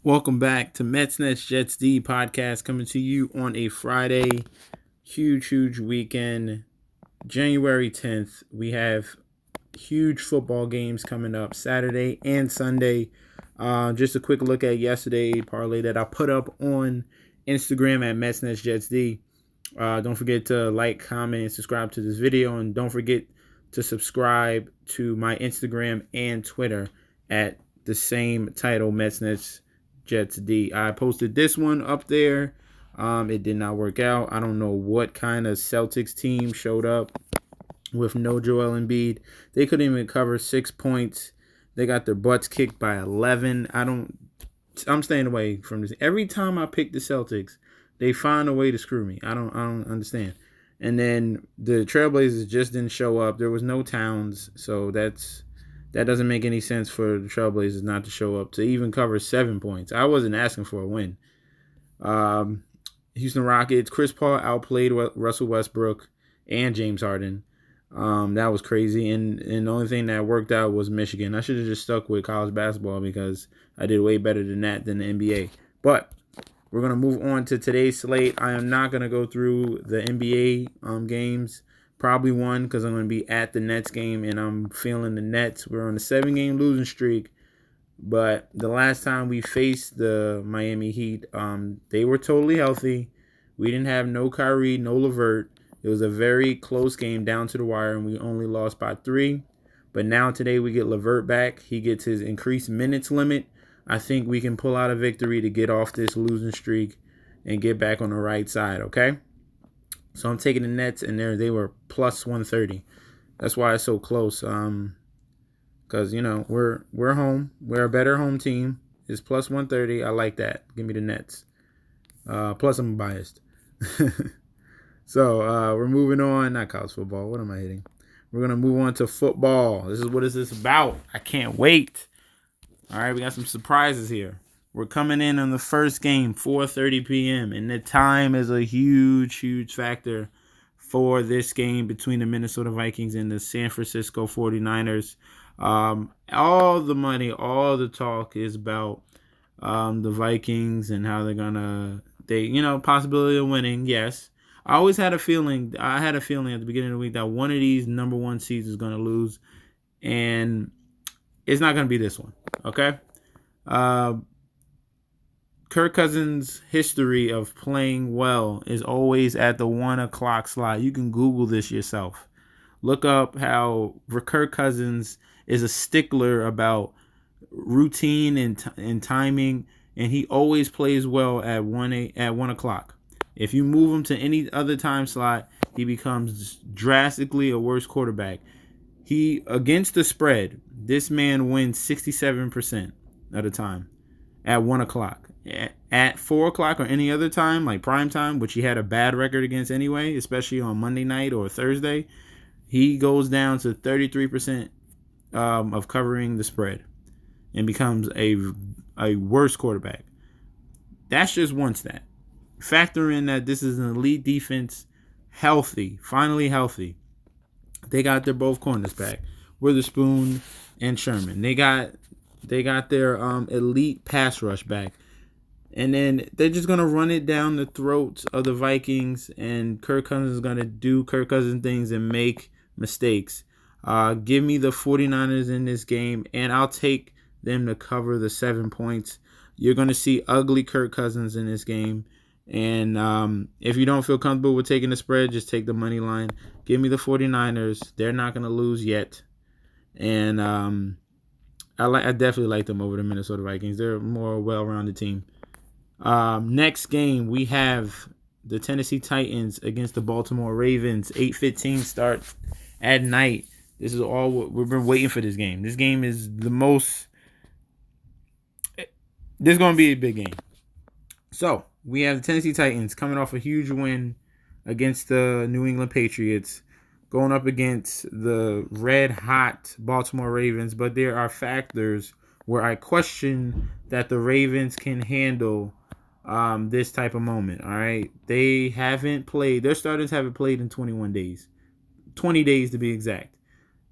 Welcome back to Mets Nets Jets D podcast, coming to you on a Friday. Huge weekend. January 10th. We have huge football games coming up Saturday and Sunday. Just a quick look at yesterday parlay that I put up on Instagram at Mets Nets Jets D. Don't forget to like, comment, and subscribe to this video. And don't forget to subscribe to my Instagram and Twitter at the same title, Mets Nets Jets D. I posted this one up there. It did not work out. I don't know what kind of Celtics team showed up with no Joel Embiid. They couldn't even cover 6 points. They got their butts kicked by 11. I'm staying away from this. Every time I pick the Celtics, they find a way to screw me. I don't understand. And then the Trailblazers just didn't show up. There was no Towns, so that doesn't make any sense for the Trailblazers not to show up to even cover 7 points. I wasn't asking for a win. Houston Rockets, Chris Paul outplayed Russell Westbrook and James Harden. That was crazy. And the only thing that worked out was Michigan. I should have just stuck with college basketball because I did way better than that than the NBA. But we're going to move on to today's slate. I am not going to go through the NBA games. Probably one because I'm going to be at the Nets game and I'm feeling the Nets. We're on a 7-game losing streak. But the last time we faced the Miami Heat, they were totally healthy. We didn't have no Kyrie, no LeVert. It was a very close game down to the wire, and we only lost by 3. But now today we get LeVert back. He gets his increased minutes limit. I think we can pull out a victory to get off this losing streak and get back on the right side, okay? So I'm taking the Nets, and they were plus 130. That's why it's so close. Because, we're home. We're a better home team. It's plus 130. I like that. Give me the Nets. Plus, I'm biased. So, we're moving on. Not college football. What am I hitting? We're going to move on to football. This is what is this about. I can't wait. All right, we got some surprises here. We're coming in on the first game, 4:30 p.m., and the time is a huge factor for this game between the Minnesota Vikings and the San Francisco 49ers. All the money, all the talk is about the Vikings and how they're gonna possibility of winning. Yes, I always had a feeling. I had a feeling at the beginning of the week that one of these number one seeds is gonna lose, and it's not gonna be this one. Okay. Kirk Cousins' history of playing well is always at the 1 o'clock slot. You can Google this yourself. Look up how Kirk Cousins is a stickler about routine and timing, and he always plays well at 1 o'clock. If you move him to any other time slot, he becomes drastically a worse quarterback. He, against the spread, this man wins 67% of the time at 1 o'clock. At 4 o'clock or any other time, like prime time, which he had a bad record against anyway, especially on Monday night or Thursday, he goes down to 33% of covering the spread and becomes a worse quarterback. That's just one stat. Factor in that this is an elite defense, finally healthy. They got their both corners back, Witherspoon and Sherman. They got their elite pass rush back. And then they're just going to run it down the throats of the Vikings, and Kirk Cousins is going to do Kirk Cousins things and make mistakes. Give me the 49ers in this game, and I'll take them to cover the 7 points. You're going to see ugly Kirk Cousins in this game. And if you don't feel comfortable with taking the spread, just take the money line. Give me the 49ers. They're not going to lose yet. And I definitely like them over the Minnesota Vikings. They're a more well-rounded team. Next game, we have the Tennessee Titans against the Baltimore Ravens. 8:15 start at night. This is all we've been waiting for this game. This game is the most. This is going to be a big game. So, we have the Tennessee Titans coming off a huge win against the New England Patriots, going up against the red-hot Baltimore Ravens. But there are factors where I question that the Ravens can handle this type of moment, all right? They haven't played. Their starters haven't played in 21 days. 20 days to be exact.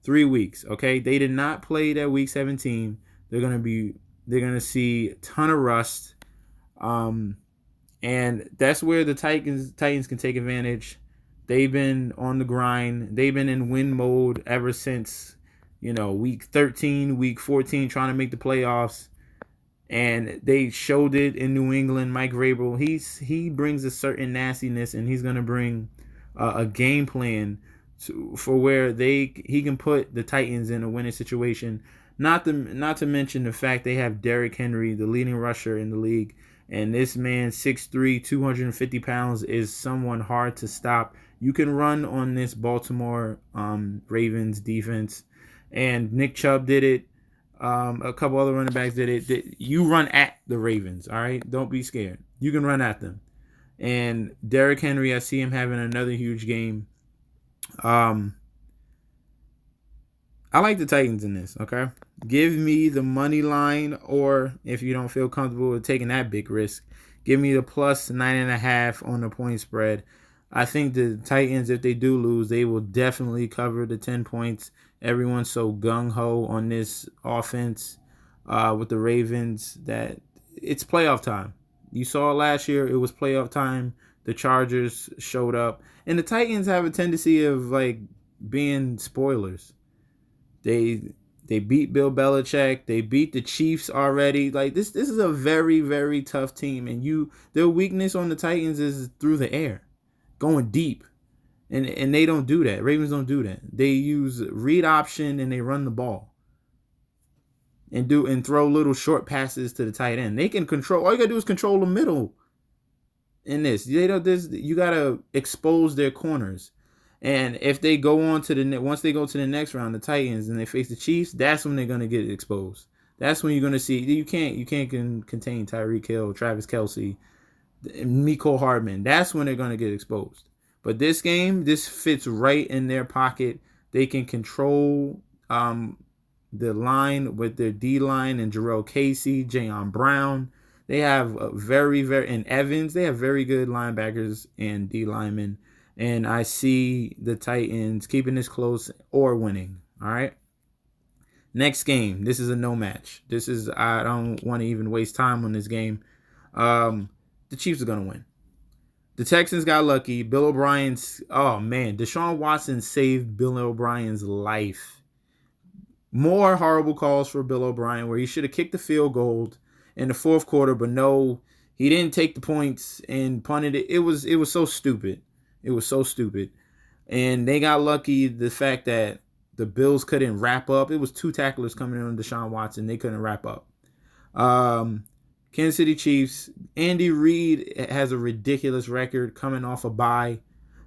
3 weeks, okay? They did not play that Week 17. They're going to be They're going to see a ton of rust. Um, and that's where the Titans can take advantage. They've been on the grind. They've been in win mode ever since, week 13, week 14, trying to make the playoffs. And they showed it in New England. Mike Vrabel, he brings a certain nastiness, and he's gonna bring a game plan for where he can put the Titans in a winning situation. Not to mention the fact they have Derrick Henry, the leading rusher in the league, and this man 6'3", 250 pounds is someone hard to stop. You can run on this Baltimore Ravens defense, and Nick Chubb did it. A couple other running backs did it. You run at the Ravens, all right? Don't be scared. You can run at them. And Derrick Henry, I see him having another huge game. I like the Titans in this, okay? Give me the money line, or if you don't feel comfortable with taking that big risk, give me the plus 9.5 on the point spread. I think the Titans, if they do lose, they will definitely cover the 10 points. Everyone's so gung-ho on this offense with the Ravens that it's playoff time. You saw last year, it was playoff time. The Chargers showed up. And the Titans have a tendency of, being spoilers. They beat Bill Belichick. They beat the Chiefs already. This is a very, very tough team. And their weakness on the Titans is through the air, going deep. And they don't do that. Ravens don't do that. They use read option and they run the ball. And throw little short passes to the tight end. They can control. All you gotta do is control the middle. In this, you gotta expose their corners. And if they go on to once they go to the next round, the Titans, and they face the Chiefs, that's when they're gonna get exposed. That's when you're gonna see you can't contain Tyreek Hill, Travis Kelce, Mecole Hardman. That's when they're gonna get exposed. But this game, this fits right in their pocket. They can control the line with their D line and Jarrell Casey, Jayon Brown. They have and Evans. They have very good linebackers and D linemen. And I see the Titans keeping this close or winning. All right. Next game. This is a no match. I don't want to even waste time on this game. The Chiefs are going to win. The Texans got lucky. Bill O'Brien's, Deshaun Watson saved Bill O'Brien's life. More horrible calls for Bill O'Brien where he should have kicked the field goal in the fourth quarter, but no, he didn't take the points and punted it. It was so stupid. It was so stupid. And they got lucky the fact that the Bills couldn't wrap up. It was 2 tacklers coming in on Deshaun Watson. They couldn't wrap up. Kansas City Chiefs. Andy Reid has a ridiculous record coming off a bye.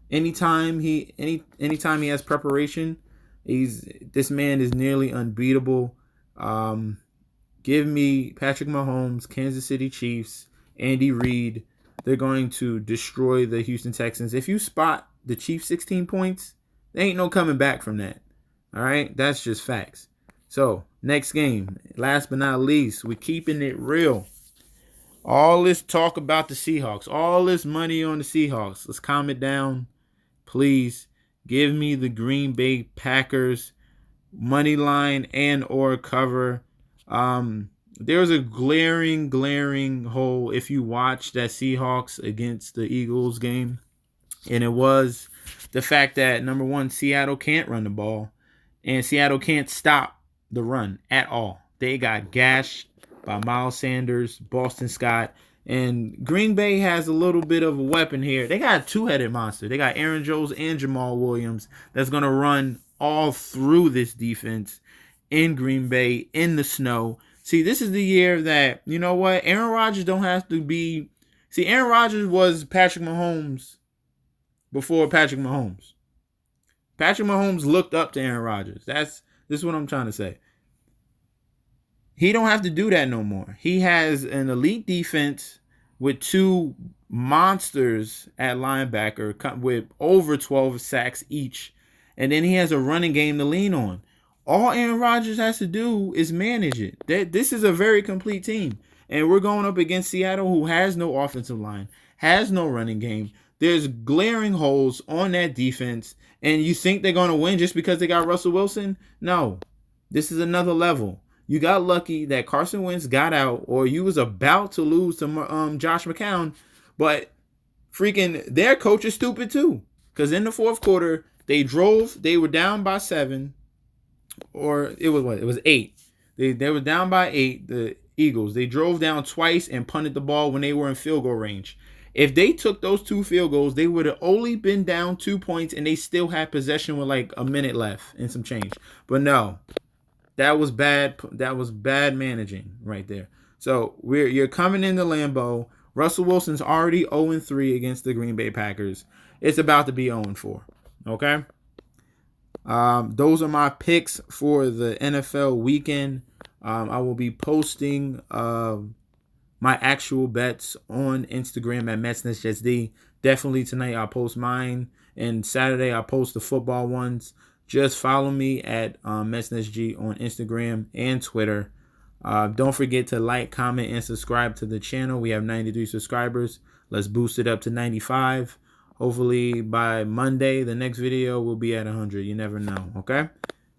Anytime he has preparation, this man is nearly unbeatable. Give me Patrick Mahomes, Kansas City Chiefs, Andy Reid. They're going to destroy the Houston Texans. If you spot the Chiefs 16 points, there ain't no coming back from that. All right? That's just facts. So, next game. Last but not least, we're keeping it real. All this talk about the Seahawks. All this money on the Seahawks. Let's calm it down. Please give me the Green Bay Packers money line and or cover. There's a glaring hole if you watch that Seahawks against the Eagles game. And it was the fact that, number one, Seattle can't run the ball. And Seattle can't stop the run at all. They got gashed by Miles Sanders, Boston Scott. And Green Bay has a little bit of a weapon here. They got a 2-headed monster. They got Aaron Jones and Jamal Williams that's going to run all through this defense in Green Bay in the snow. See, this is the year that, you know what? Aaron Rodgers don't have to be... See, Aaron Rodgers was Patrick Mahomes before Patrick Mahomes. Patrick Mahomes looked up to Aaron Rodgers. This is what I'm trying to say. He don't have to do that no more. He has an elite defense with 2 monsters at linebacker with over 12 sacks each. And then he has a running game to lean on. All Aaron Rodgers has to do is manage it. This is a very complete team. And we're going up against Seattle, who has no offensive line, has no running game. There's glaring holes on that defense. And you think they're going to win just because they got Russell Wilson? No. This is another level. You got lucky that Carson Wentz got out, or you was about to lose to Josh McCown, but freaking their coach is stupid too. Because in the fourth quarter, they were down by 7, or it was what? It was 8. They were down by 8, the Eagles. They drove down twice and punted the ball when they were in field goal range. If they took those 2 field goals, they would have only been down 2 points and they still had possession with like a minute left and some change. But no, that was bad. That was bad managing right there. So you're coming into Lambeau. Russell Wilson's already 0-3 against the Green Bay Packers. It's about to be 0-4. Okay. Those are my picks for the NFL weekend. I will be posting my actual bets on Instagram at MetsNetsJSD. Definitely tonight I'll post mine, and Saturday I'll post the football ones. Just follow me at MetsNetsG on Instagram and Twitter. Don't forget to like, comment, and subscribe to the channel. We have 93 subscribers. Let's boost it up to 95. Hopefully by Monday, the next video will be at 100. You never know, okay?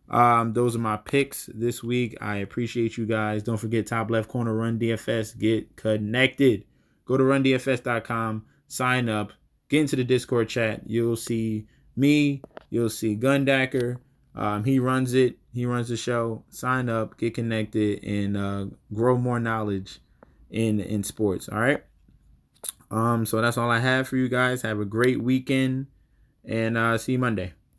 Those are my picks this week. I appreciate you guys. Don't forget, top left corner, Run DFS. Get connected. Go to rundfs.com, sign up, get into the Discord chat. You'll see me. You'll see Gundacker. He runs it. He runs the show. Sign up, get connected, and grow more knowledge in sports. All right. So that's all I have for you guys. Have a great weekend, and see you Monday.